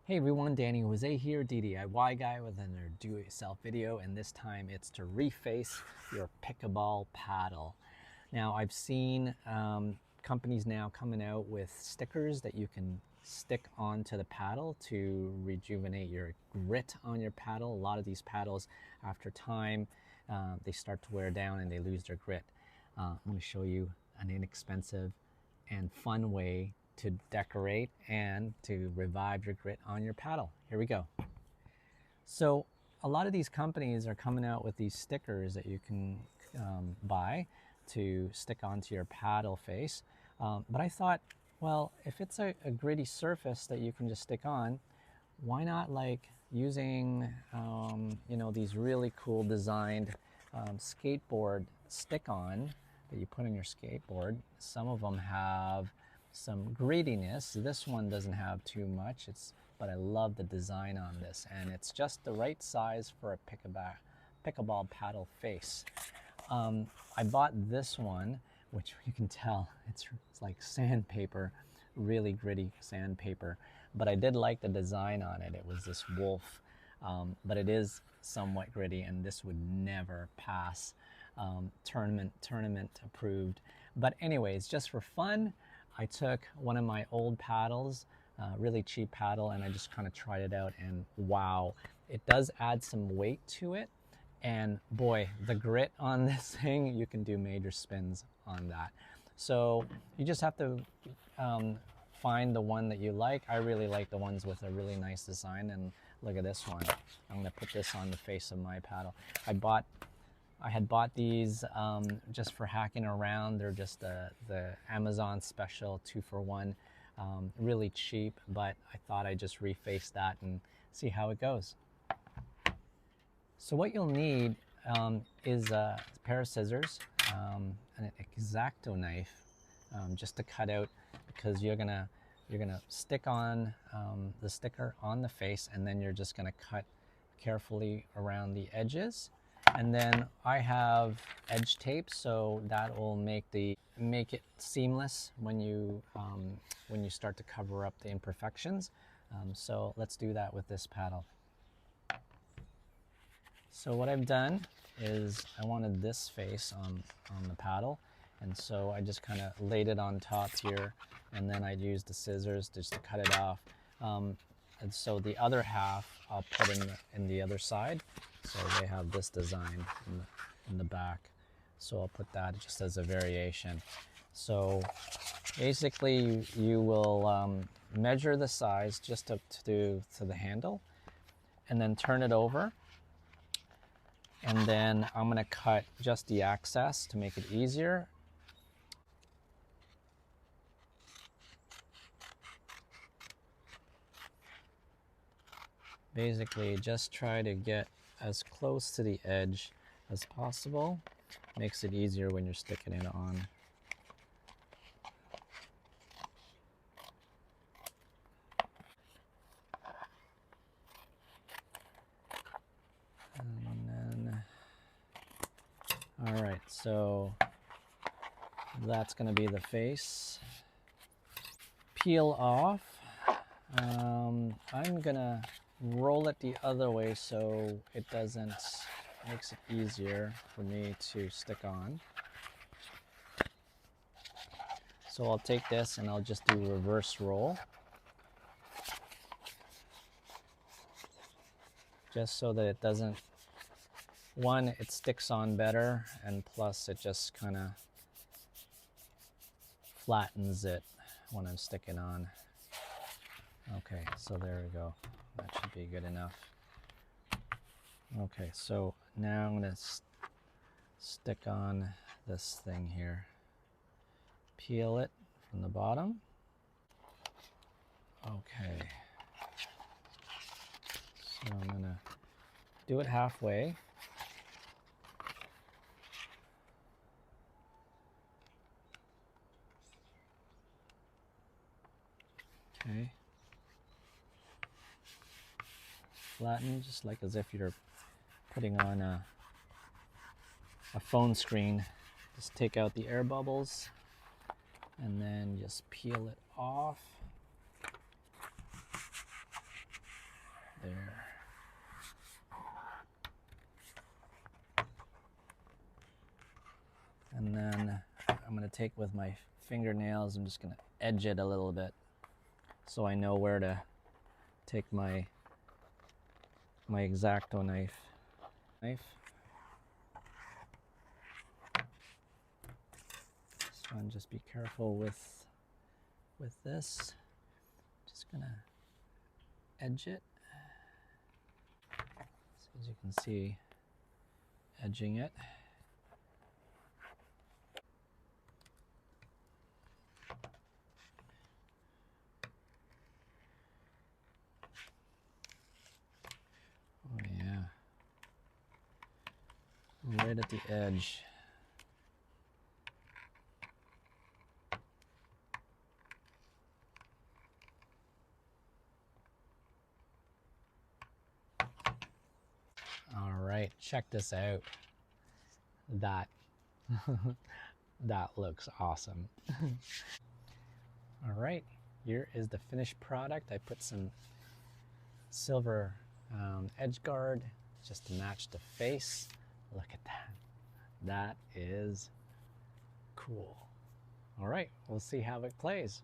Hey everyone, Danny Jose here, DIY guy with another do-it-yourself video, and this time it's to reface your pickleball paddle. Now I've seen companies now coming out with stickers that you can stick onto the paddle to rejuvenate your grit on your paddle. A lot of these paddles, after time, they start to wear down and they lose their grit. I'm going to show you an inexpensive and fun way to decorate and to revive your grit on your paddle. Here we go. So a lot of these companies are coming out with these stickers that you can buy to stick onto your paddle face. But I thought, well, if it's a gritty surface that you can just stick on, why not like using these really cool designed skateboard stick-on that you put on your skateboard. Some of them have some grittiness. This one doesn't have too much, but I love the design on this, and it's just the right size for a pickleball paddle face. I bought this one, which you can tell it's like sandpaper, really gritty sandpaper, but I did like the design on it. It was this wolf, but it is somewhat gritty, and this would never pass tournament approved. But anyways, just for fun, I took one of my old paddles, really cheap paddle, and I just kind of tried it out, and wow, it does add some weight to it. And boy, the grit on this thing, you can do major spins on that. So you just have to find the one that you like. I really like the ones with a really nice design, and look at this one. I'm gonna put this on the face of my paddle. I had bought these just for hacking around. They're just the Amazon special 2-for-1, really cheap, but I thought I'd just reface that and see how it goes. So what you'll need is a pair of scissors, an X-Acto knife, just to cut out, because you're gonna stick on the sticker on the face, and then you're just gonna cut carefully around the edges. And then I have edge tape, so that will make it seamless when you start to cover up the imperfections. So let's do that with this paddle. So what I've done is I wanted this face on the paddle, and so I just kind of laid it on top here, and then I used the scissors just to cut it off. And so the other half I'll put in the other side. So they have this design in the back. So I'll put that just as a variation. So basically you will measure the size just up to the handle, and then turn it over. And then I'm gonna cut just the access to make it easier. Basically just try to get as close to the edge as possible. Makes it easier when you're sticking it on. And then, all right, so that's gonna be the face. Peel off. I'm gonna roll it the other way so it makes it easier for me to stick on. So I'll take this and I'll just do reverse roll, just so that it doesn't, one, it sticks on better, and plus it just kind of flattens it when I'm sticking on. Okay, so there we go. That should be good enough. Okay, so now I'm gonna stick on this thing here. Peel it from the bottom. Okay. So I'm gonna do it halfway. Okay. Flatten, just like as if you're putting on a phone screen. Just take out the air bubbles and then just peel it off. take with my fingernails, I'm just gonna edge it a little bit so I know where to take my X-Acto knife. This one, just be careful with this. Just gonna edge it. So as you can see, edging it. Oh yeah, right at the edge. All right, check this out. That that looks awesome. All right, here is the finished product. I put some silver edge guard just to match the face. Look at that. That is cool. All right, we'll see how it plays.